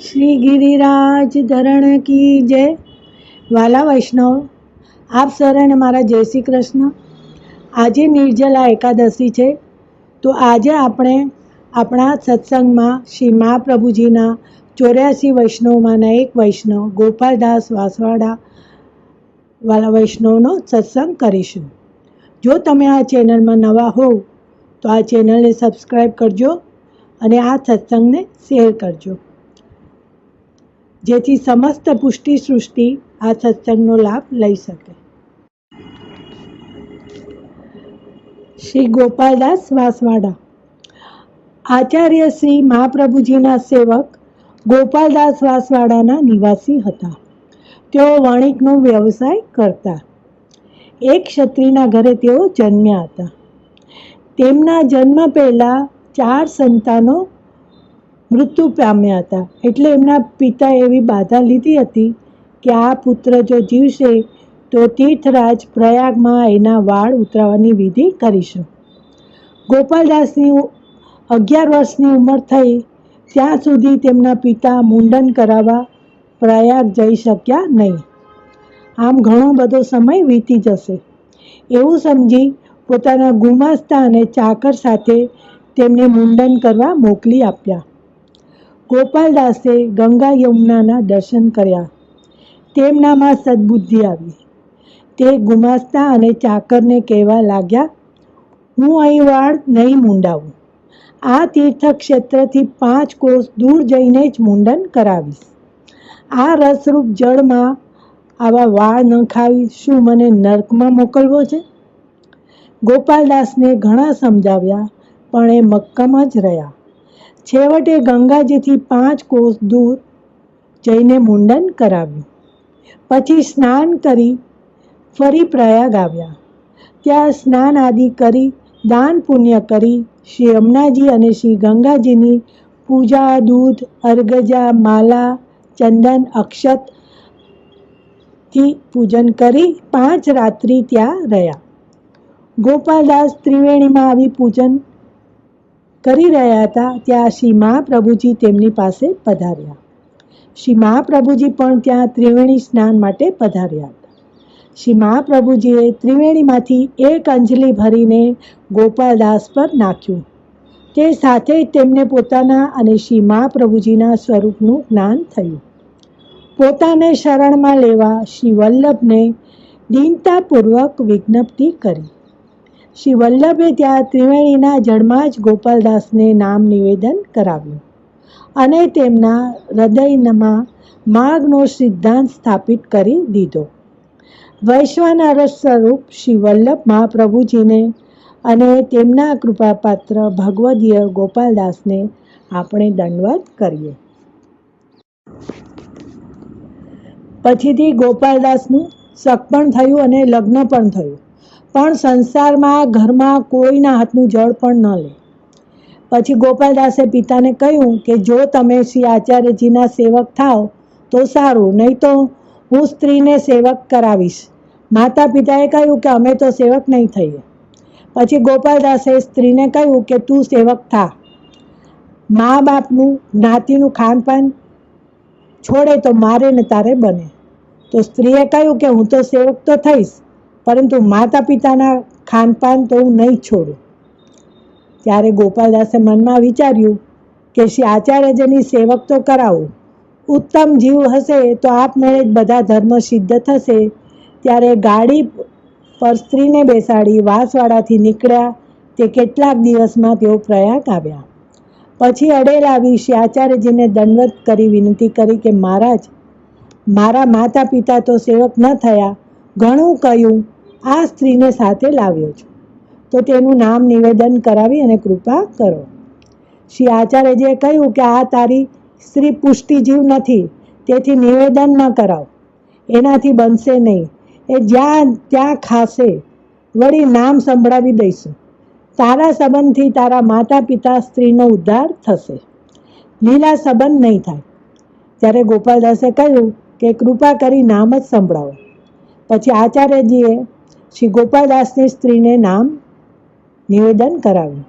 શ્રી ગિરિરાજ ધરણ કી જય. વાલા વૈષ્ણવ, આપ સર્વને મારા જય શ્રી કૃષ્ણ. આજે નિર્જલા એકાદશી છે, તો આજે આપણે આપણા સત્સંગમાં શ્રી મહાપ્રભુજીના 84 વૈષ્ણવમાંના એક વૈષ્ણવ ગોપાલદાસ વાસવાડા વાલા વૈષ્ણવનો સત્સંગ કરીશું. જો તમે આ ચેનલમાં નવા હોવ તો આ ચેનલને સબસ્ક્રાઈબ કરજો અને આ સત્સંગને શેર કરજો, જેથી સમસ્ત પુષ્ટિ સૃષ્ટિ આ સત્સંગનો લાભ લઈ શકે. શ્રી ગોપાલદાસ વાસવાડા આચાર્ય શ્રી મહાપ્રભુજીના સેવક ગોપાલદાસ વાસવાડાના નિવાસી હતા. તેઓ વણિકનો વ્યવસાય કરતા. એક ક્ષત્રિયના ઘરે તેઓ જન્મ્યા હતા. તેમના જન્મ પહેલા 4 સંતાનો મૃત્યુ પામ્યા હતા. એટલે એમના પિતાએ એવી બાધા લીધી હતી કે આ પુત્ર જો જીવશે તો તીર્થરાજ પ્રયાગમાં એના વાળ ઉતરાવવાની વિધિ કરીશું. ગોપાલદાસની 11 વર્ષની ઉંમર થઈ ત્યાં સુધી તેમના પિતા મુંડન કરાવવા પ્રયાગ જઈ શક્યા નહીં. આમ ઘણો બધો સમય વીતી જશે એવું સમજી પોતાના ગુમાસ્તા અને ચાકર સાથે તેમને મુંડન કરવા મોકલી આપ્યા. ગોપાલદાસે ગંગા યમુનાના દર્શન કર્યા. તેમનામાં સદબુદ્ધિ આવી. તે ગુમાસ્તા અને ચાકરને કહેવા લાગ્યા, હું અહીં વાળ નહીં મુંડાવું. આ તીર્થક્ષેત્રથી 5 કોસ દૂર જઈને જ મુંડન કરાવીશ. આ રસરૂપ જળમાં આવા વાળ ન ખાવી શું મને નર્કમાં મોકલવો છે? ગોપાલદાસને ઘણા સમજાવ્યા, પણ એ મક્કમ જ રહ્યા. છેવટે ગંગાજીથી 5 કોસ દૂર જઈને મુંડન કરાવ્યું. પછી સ્નાન કરી ફરી પ્રયાગ આવ્યા. ત્યાં સ્નાન આદિ કરી દાન પુણ્ય કરી શ્રી યમુનાજી અને શ્રી ગંગાજીની પૂજા, દૂધ, અર્ગજા, માલા, ચંદન, અક્ષતથી પૂજન કરી 5 રાત્રિ ત્યાં રહ્યા. ગોપાલદાસ ત્રિવેણીમાં આવી પૂજન કરી રહ્યા હતા ત્યાં શ્રી મહાપ્રભુજી તેમની પાસે પધાર્યા. શ્રી મહાપ્રભુજી પણ ત્યાં ત્રિવેણી સ્નાન માટે પધાર્યા હતા. શ્રી મહાપ્રભુજીએ ત્રિવેણીમાંથી 1 અંજલિ ભરીને ગોપાલદાસ પર નાખ્યું. તે સાથે જ તેમને પોતાના અને શ્રી મહાપ્રભુજીના સ્વરૂપનું જ્ઞાન થયું. પોતાને શરણમાં લેવા શ્રી વલ્લભને દીનતાપૂર્વક વિજ્ઞપ્તિ કરી. શ્રી વલ્લભે ત્યાં ત્રિવેણીના જળમાં જ ગોપાલદાસને નામ નિવેદન કરાવ્યું અને તેમના હૃદયમાં માર્ગનો સિદ્ધાંત સ્થાપિત કરી દીધો. વૈશ્વાનર સ્વરૂપ શ્રી વલ્લભ મહાપ્રભુજીને અને તેમના કૃપાપાત્ર ભગવદીય ગોપાલદાસને આપણે દંડવત કરીએ. પછીથી ગોપાલદાસનું સગપણ થયું અને લગ્ન પણ થયું, પણ સંસારમાં ઘરમાં કોઈના હાથનું જળ પણ ન લે. પછી ગોપાલદાસે પિતાને કહ્યું કે જો તમે શ્રી આચાર્યજીના સેવક થાવ તો સારું, નહીં તો હું સ્ત્રીને સેવક કરાવીશ. માતા પિતાએ કહ્યું કે અમે તો સેવક નહીં થઈએ. પછી ગોપાલદાસે સ્ત્રીને કહ્યું કે તું સેવક થા. મા બાપનું જ્ઞાતિનું ખાનપાન છોડે તો મારે ને તારે બને. તો સ્ત્રીએ કહ્યું કે હું તો સેવક તો થઈશ, પરંતુ માતા પિતાના ખાનપાન તો હું નહીં છોડું. ત્યારે ગોપાલદાસે મનમાં વિચાર્યું કે શ્રી આચાર્યજીની સેવક તો કરાવું. ઉત્તમ જીવ હશે તો આપમેળે જ બધા ધર્મ સિદ્ધ થશે. ત્યારે ગાડી પર સ્ત્રીને બેસાડી વાસવાડાથી નીકળ્યા. તે કેટલાક દિવસમાં તેઓ પ્રયાગ આવ્યા. પછી અડેલ આવી શ્રી આચાર્યજીને દંડવત કરી વિનંતી કરી કે મહારાજ, મારા માતા પિતા તો સેવક ન થયા, ઘણું કહ્યું, આ સ્ત્રીને સાથે લાવ્યો છું, તો તેનું નામ નિવેદન કરાવી અને કૃપા કરો. શ્રી આચાર્યજીએ કહ્યું કે આ તારી સ્ત્રી પુષ્ટિજીવ નથી, તેથી નિવેદન ન કરાવ, એનાથી બનશે નહીં. એ જ્યાં ત્યાં ખાશે, વળી નામ સંભળાવી દઈશું. તારા સંબંધથી તારા માતા પિતા સ્ત્રીનો ઉદ્ધાર થશે, લીલા સંબંધ નહીં થાય. ત્યારે ગોપાલદાસે કહ્યું કે કૃપા કરી નામ જ સંભળાવો. પછી આચાર્યજીએ શ્રી ગોપાલદાસની સ્ત્રીને નામ નિવેદન કરાવ્યું.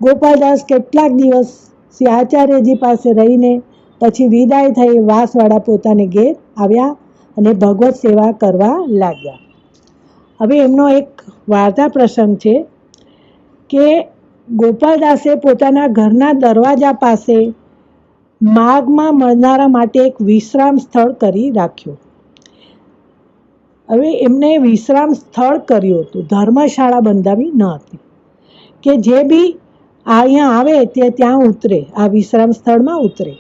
ગોપાલદાસ કેટલાક દિવસ શ્રી આચાર્યજી પાસે રહીને પછી વિદાય થઈ વાસવાળા પોતાને ઘેર આવ્યા અને ભગવત સેવા કરવા લાગ્યા. હવે એમનો એક વાર્તા પ્રસંગ છે કે ગોપાલદાસે પોતાના ઘરના દરવાજા પાસે માર્ગમાં મળનારા માટે એક વિશ્રામ સ્થળ કરી રાખ્યું. હવે એમને વિશ્રામ સ્થળ કર્યું હતું, ધર્મશાળા બંધાવી ન હતી કે જે બી અહીંયા આવે તે ત્યાં ઉતરે, આ વિશ્રામ સ્થળમાં ઉતરે.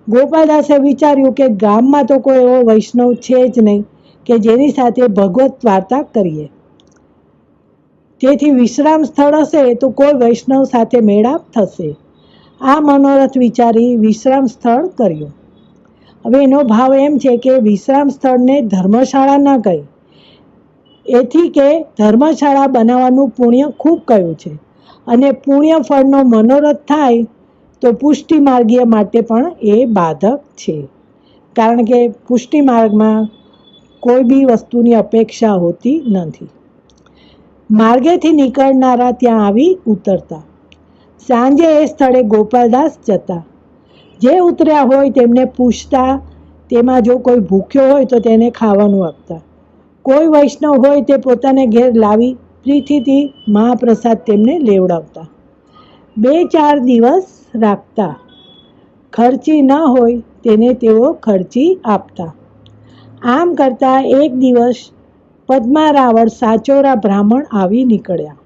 ગોપાલદાસે વિચાર્યું કે ગામમાં તો કોઈ એવો વૈષ્ણવ છે જ નહીં કે જેની સાથે ભગવત વાર્તા કરીએ, તેથી વિશ્રામ સ્થળ હશે તો કોઈ વૈષ્ણવ સાથે મેળાપ થશે. આ મનોરથ વિચારી વિશ્રામ સ્થળ કર્યું. હવે એનો ભાવ એમ છે કે વિશ્રામ સ્થળને ધર્મશાળા ન કહી, એથી કે ધર્મશાળા બનાવવાનું પુણ્ય ખૂબ કયું છે અને પુણ્ય ફળનો મનોરથ થાય તો પુષ્ટિ માર્ગીય માટે પણ એ બાધક છે. કારણ કે પુષ્ટિ માર્ગમાં કોઈ બી વસ્તુની અપેક્ષા હોતી નથી. માર્ગેથી નીકળનારા ત્યાં આવી ઉતરતા. સાંજે એ સ્થળે ગોપાલદાસ જતા. જે ઉતર્યા હોય તેમને પૂછતા, તેમાં જો કોઈ ભૂખ્યો હોય તો તેને ખાવાનું આપતા. કોઈ વૈષ્ણવ હોય તે પોતાને ઘેર લાવી પ્રીતિથી મહાપ્રસાદ તેમને લેવડાવતા. 2-4 દિવસ રાખતા. ખર્ચી ન હોય તેને તેઓ ખર્ચી આપતા. આમ કરતાં એક દિવસ પદ્મારાવળ સાચોરા બ્રાહ્મણ આવી નીકળ્યા.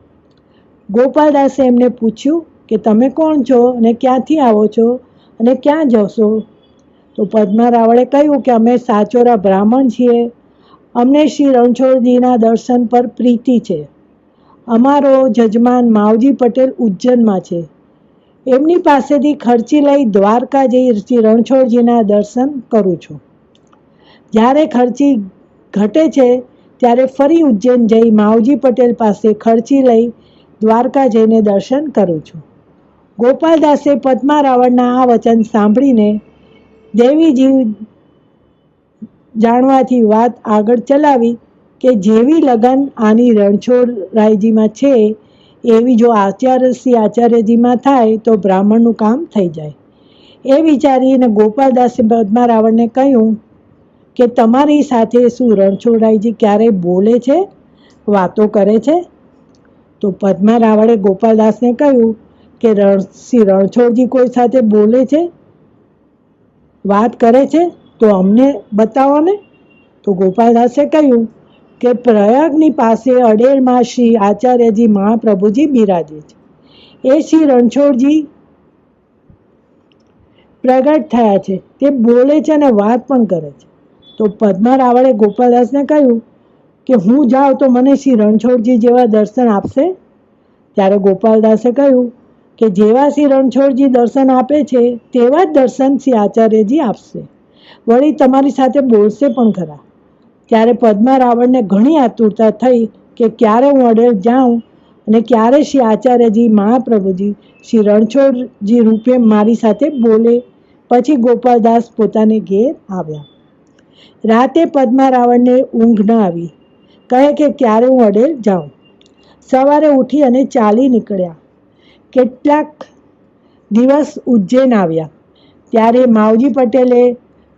ગોપાલદાસે એમને પૂછ્યું કે તમે કોણ છો અને ક્યાંથી આવો છો અને ક્યાં જશો? તો પદ્મારાવળે કહ્યું કે અમે સાચોરા બ્રાહ્મણ છીએ, અમને શ્રી રણછોડજીના દર્શન પર પ્રીતિ છે. અમારો જજમાન માવજી પટેલ ઉજ્જૈનમાં છે, એમની પાસેથી ખર્ચી લઈ દ્વારકા જઈ શ્રી રણછોડજીના દર્શન કરું છું. જ્યારે ખર્ચી ઘટે છે ત્યારે ફરી ઉજ્જૈન જઈ માવજી પટેલ પાસે ખર્ચી લઈ દ્વારકા જઈને દર્શન કરું છું. ગોપાલદાસે પદ્મારાવળના આ વચન સાંભળીને દેવીજી જાણવાથી વાત આગળ ચલાવી કે જેવી લગન આની રણછોડરાયજીમાં છે એવી જો શ્રી આચાર્યજીમાં થાય તો બ્રાહ્મણનું કામ થઈ જાય. એ વિચારીને ગોપાલદાસે પદ્મારાવળને કહ્યું કે તમારી સાથે શું રણછોડરાયજી ક્યારેય બોલે છે, વાતો કરે છે? તો પદ્મારાવળે ગોપાલદાસને કહ્યું કે શ્રી રણછોડજી કોઈ સાથે બોલે છે, વાત કરે છે તો અમને બતાવો ને. તો ગોપાલદાસે કહ્યું કે પ્રયાગની પાસે અડેરમાં શ્રી આચાર્યજી મહાપ્રભુજી બિરાજે છે, એ શ્રી રણછોડજી પ્રગટ થયા છે, તે બોલે છે અને વાત પણ કરે છે. તો પદ્મારાવળે ગોપાલદાસને કહ્યું કે હું જાઉં તો મને શ્રી રણછોડજી જેવા દર્શન આપશે? ત્યારે ગોપાલદાસે કહ્યું કે જેવા શ્રી રણછોડજી દર્શન આપે છે તેવા જ દર્શન શ્રી આચાર્યજી આપશે, વળી તમારી સાથે બોલશે પણ ખરા. ત્યારે પદ્મારાવળને ઘણી આતુરતા થઈ કે ક્યારે હું અડેર જાઉં અને ક્યારે શ્રી આચાર્યજી મહાપ્રભુજી શ્રી રણછોડજી રૂપે મારી સાથે બોલે. પછી ગોપાલદાસ પોતાને ઘેર આવ્યા. રાતે પદ્મારાવળને ઊંઘ ન આવી, કહે કે ક્યારે હું અડેર જાઉં. સવારે ઉઠી અને ચાલી નીકળ્યા. કેટલાક દિવસ ઉજ્જૈન આવ્યા. ત્યારે માવજી પટેલે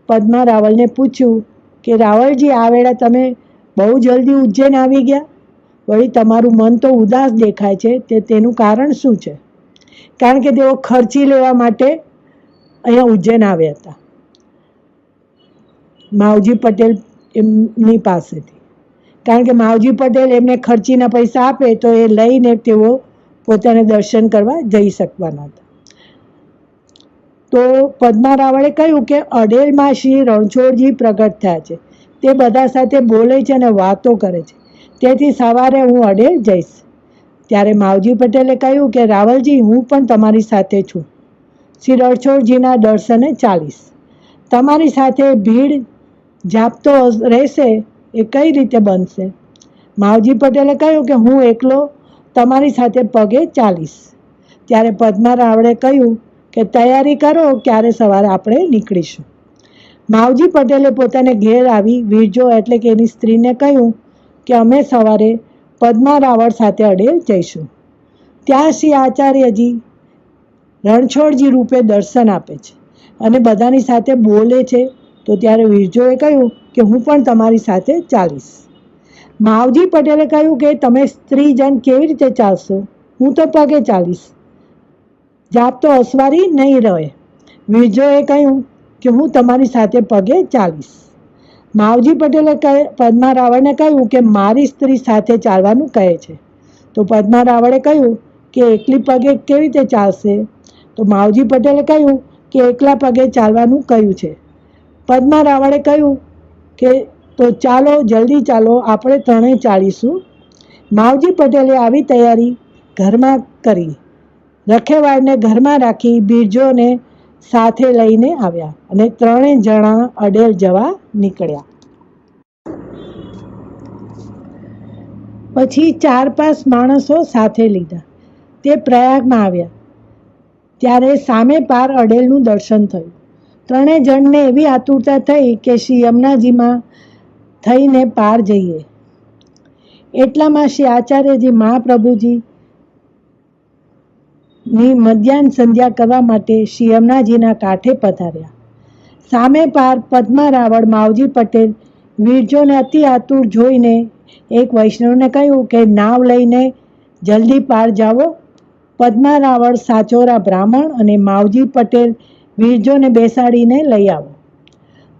પદ્મારાવળને પૂછ્યું કે રાવળજી, આ વેળા તમે બહુ જલ્દી ઉજ્જૈન આવી ગયા, વળી તમારું મન તો ઉદાસ દેખાય છે, તેનું કારણ શું છે? કારણ કે તેઓ ખર્ચી લેવા માટે અહીંયા ઉજ્જૈન આવ્યા હતા, માવજી પટેલ એમની પાસેથી. કારણ કે માવજી પટેલ એમને ખર્ચીના પૈસા આપે તો એ લઈને તેઓ પોતાને દર્શન કરવા જઈ શકવાના હતા. તો પદ્મારાવળે કહ્યું કે અડેરમાં શ્રી રણછોડજી પ્રગટ થયા છે, તે બધા સાથે બોલે છે અને વાતો કરે છે, તેથી સવારે હું અડેર જઈશ. ત્યારે માવજી પટેલે કહ્યું કે રાવલજી, હું પણ તમારી સાથે છું, શ્રી રણછોડજીના દર્શને ચાલીશ. તમારી સાથે ભીડ જાપતો રહેશે એ કઈ રીતે બનશે? માવજી પટેલે કહ્યું કે હું એકલો તમારી સાથે પગે ચાલીશ. ત્યારે પદ્મારાવળે કહ્યું કે તૈયારી કરો, ક્યારે સવારે આપણે નીકળીશું. માવજી પટેલે પોતાને ઘેર આવી વીરજો એટલે કે એની સ્ત્રીને કહ્યું કે અમે સવારે પદ્મારાવળ સાથે અડેર જઈશું. ત્યાં શ્રી આચાર્યજી રણછોડજી રૂપે દર્શન આપે છે. અને બધાની સાથે બોલે છે. તો ત્યારે વિરજોએ કહ્યું કે હું પણ તમારી સાથે ચાલીશ. માવજી પટેલે કહ્યું કે તમે સ્ત્રીજન કેવી રીતે ચાલશો? હું તો પગે ચાલીશ. જાપ તો અસવારી નહીં રહે. વિરજોએ કહ્યું કે હું તમારી સાથે પગે ચાલીશ. માવજી પટેલે પદ્મા રાવળને કહ્યું કે મારી સ્ત્રી સાથે ચાલવાનું કહે છે. તો પદ્મા રાવળે કહ્યું કે એકલી પગે કેવી રીતે ચાલશે? તો માવજી પટેલે કહ્યું કે એકલા પગે ચાલવાનું કહ્યું છે. પદ્મા રાવળે કહ્યું કે તો ચાલો, જલ્દી ચાલો, આપણે ત્રણેય ચાલીશું. માવજી પટેલે આવી તૈયારી ઘરમાં કરી. રખેવાળને ઘરમાં રાખી બિરજોને સાથે લઈને આવ્યા અને ત્રણેય જણા અડેલ જવા નીકળ્યા. પછી 4-5 માણસો સાથે લીધા. તે પ્રયાગમાં આવ્યા ત્યારે સામે પાર અડેલનું દર્શન થયું. ત્રણેય જણને એવી આતુરતા થઈ કે શ્રી યમુનાજીમાં થઈને પાર જઈએ. એટલામાં શ્રી આચાર્યજી મહાપ્રભુજી ની મધ્યાહન સંધ્યા કરવા માટે શ્રી યમુનાજીના કાંઠે પધાર્યા. સામે પાર પદ્મા રાવળ માવજી પટેલ વિરજોને અતિ આતુર જોઈને એક વૈષ્ણવને કહ્યું કે નાવ લઈને જલ્દી પાર જાઓ. પદ્મા રાવળ સાચોરા બ્રાહ્મણ અને માવજી પટેલ વિરજોને બેસાડીને લઈ આવો.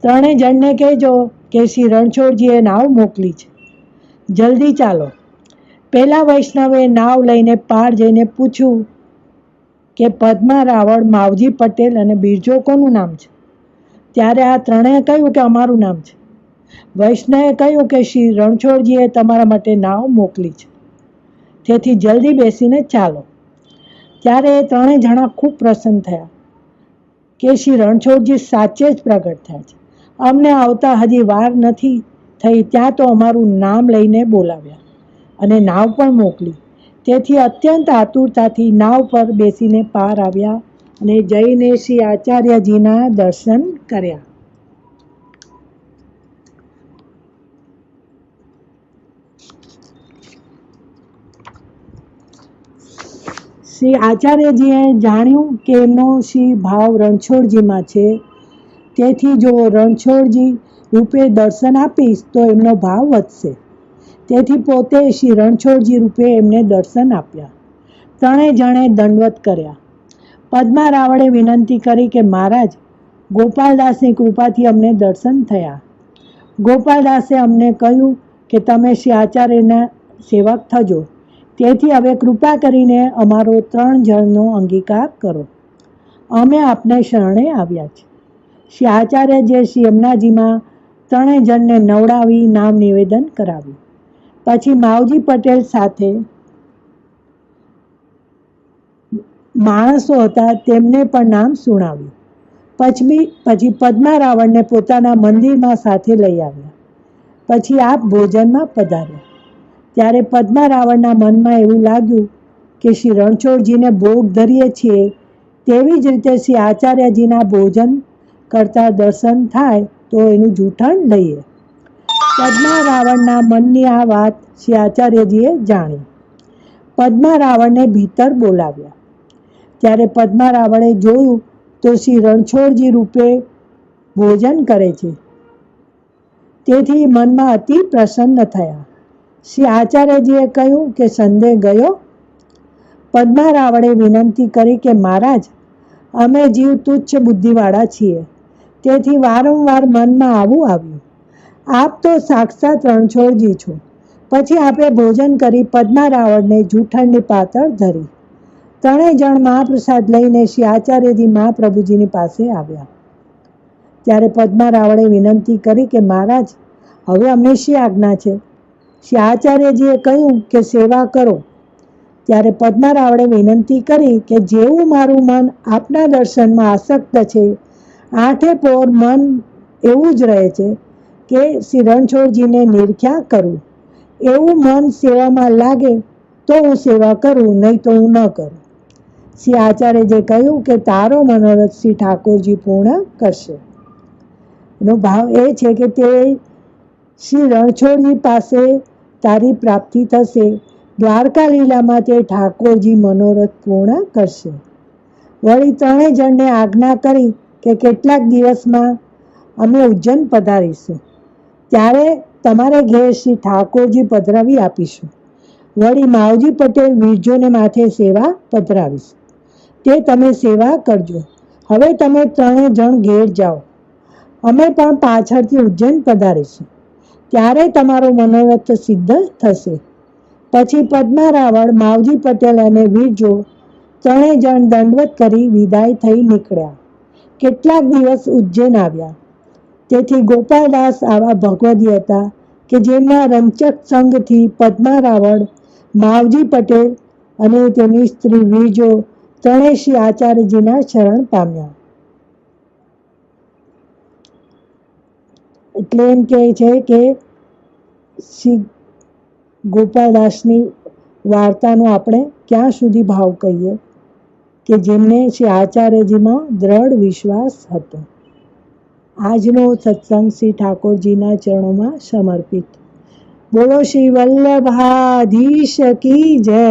ત્રણેય જણને કહેજો કે શ્રી રણછોડજીએ નાવ મોકલી છે, જલ્દી ચાલો. પહેલા વૈષ્ણવે નાવ લઈને પાર જઈને પૂછ્યું કે પદ્મા રાવળ, માવજી પટેલ અને બિરજો કોનું નામ છે? ત્યારે આ ત્રણેય કહ્યું કે અમારું નામ છે. વૈષ્ણવે કહ્યું કે શ્રી રણછોડજીએ તમારા માટે નાવ મોકલી છે, તેથી જલ્દી બેસીને ચાલો. ત્યારે એ ત્રણેય જણા ખૂબ પ્રસન્ન થયા કે શ્રી રણછોડજી સાચે જ પ્રગટ થયા છે. અમને આવતા હજી વાર નથી થઈ ત્યાં તો અમારું નામ લઈને બોલાવ્યા અને નાવ પણ મોકલી. તેથી અત્યંત આતુરતાથી નાવ પર બેસીને પાર આવ્યા અને જઈને શ્રી આચાર્યજીના દર્શન કર્યા. શ્રી આચાર્યજીએ જાણ્યું કે એમનો શ્રી ભાવ રણછોડજીમાં છે, તેથી જો રણછોડજી રૂપે દર્શન આપીશ તો એમનો ભાવ વધશે. તેથી પોતે શ્રી રણછોડજી રૂપે એમને દર્શન આપ્યા. ત્રણેય જણે દંડવત કર્યા. પદ્મા રાવળે વિનંતી કરી કે મહારાજ, ગોપાલદાસની કૃપાથી અમને દર્શન થયા. ગોપાલદાસે અમને કહ્યું કે તમે શ્રી આચાર્યના સેવક થજો, તેથી હવે કૃપા કરીને અમારો 3 જણનો અંગીકાર કરો. અમે આપને શરણે આવ્યા છે. શ્રી આચાર્યજીએ શ્રી યમુનાજીમાં ત્રણેય જણને નવડાવી નામ નિવેદન કરાવ્યું. પછી માવજી પટેલ સાથે માણસો હતા તેમને પણ નામ સુણાવ્યું. પછી પદ્મા રાવળને પોતાના મંદિરમાં સાથે લઈ આવ્યા. પછી આપ ભોજનમાં પધાર્યા. ત્યારે પદ્મા રાવળના મનમાં એવું લાગ્યું કે શ્રી રણછોડજીને ભોગ ધરીએ છીએ તેવી જ રીતે શ્રી આચાર્યજીના ભોજન કરતા દર્શન થાય તો એનું જૂઠણ લઈએ. પદ્મા રાવળના મનની આ વાત શ્રી આચાર્યજીએ જાણી. પદ્મા રાવળને ભીતર બોલાવ્યા. ત્યારે પદ્મા રાવળે જોયું તો શ્રી રણછોડજી રૂપે ભોજન કરે છે. તેથી મનમાં અતિ પ્રસન્ન થયા. શ્રી આચાર્યજીએ કહ્યું કે સંદેહ ગયો. પદ્મા રાવળે વિનંતી કરી કે મહારાજ, અમે જીવ તુચ્છ બુદ્ધિવાળા છીએ, તેથી વારંવાર મનમાં આવું આવ્યું. આપ તો સાક્ષાત રણછોડજી છો. પછી આપે ભોજન કરી પદ્મા રાવળને જૂઠણની પાતળ ધરી. ત્રણેય જણ મહાપ્રસાદ લઈને શ્રી આચાર્યજી મહાપ્રભુજીની પાસે આવ્યા. ત્યારે પદ્મા રાવળે વિનંતી કરી કે મહારાજ, હવે અમને શી આજ્ઞા છે? શ્રી આચાર્યજીએ કહ્યું કે સેવા કરો. ત્યારે પદ્મા રાવળે વિનંતી કરી કે જેવું મારું મન આપના દર્શનમાં આસક્ત છે, આઠે પોર મન એવું જ રહે છે કે શ્રી રણછોડજીને નિરખ્યા કરું. એવું મન સેવામાં લાગે તો હું સેવા કરું, નહીં તો હું ન કરું. શ્રી આચાર્યજીએ કહ્યું કે તારો મનોરથ શ્રી ઠાકોરજી પૂર્ણ કરશે. એનો ભાવ એ છે કે તે શ્રી રણછોડજી પાસે તારી પ્રાપ્તિ થશે. દ્વારકા લીલામાં તે ઠાકોરજી મનોરથ પૂર્ણ કરશે. વળી ત્રણેય જણને આજ્ઞા કરી કે કેટલાક દિવસમાં અમે ઉજ્જૈન પધારીશું, ત્યારે તમારે ઘેર શ્રી ઠાકોરજી પધરાવી આપીશું. વળી માવજી પટેલ વિરજોને માથે સેવા પધરાવીશ, તે તમે સેવા કરજો. હવે તમે 3 જણ ઘેર જાઓ, અમે પણ પાછળથી ઉજ્જૈન પધારીશું, ત્યારે તમારો મનોરથ સિદ્ધ થશે. પછી પદ્મા રાવળ, માવજી પટેલ અને વિરજો 3 જણ દંડવત કરી વિદાય થઈ નીકળ્યા. કેટલાક દિવસ ઉજ્જૈન આવ્યા. તેથી ગોપાલદાસ આવા ભગવદી હતા કે જેમના રંચક સંગથી પદ્મા રાવળ, માવજી પટેલ અને તેની સ્ત્રી વિરજો 3 શ્રી આચાર્યજીના શરણ પામ્યા. એટલે એમ કહે છે કે શ્રી ગોપાલદાસની વાર્તાનો આપણે ક્યાં સુધી ભાવ કહીએ કે જેમને શ્રી આચાર્યજીમાં દ્રઢ વિશ્વાસ હતો. આજનો સત્સંગ શ્રી ઠાકોરજીના ચરણોમાં સમર્પિત. બોલો શ્રી વલ્લભાધીશ કી જય.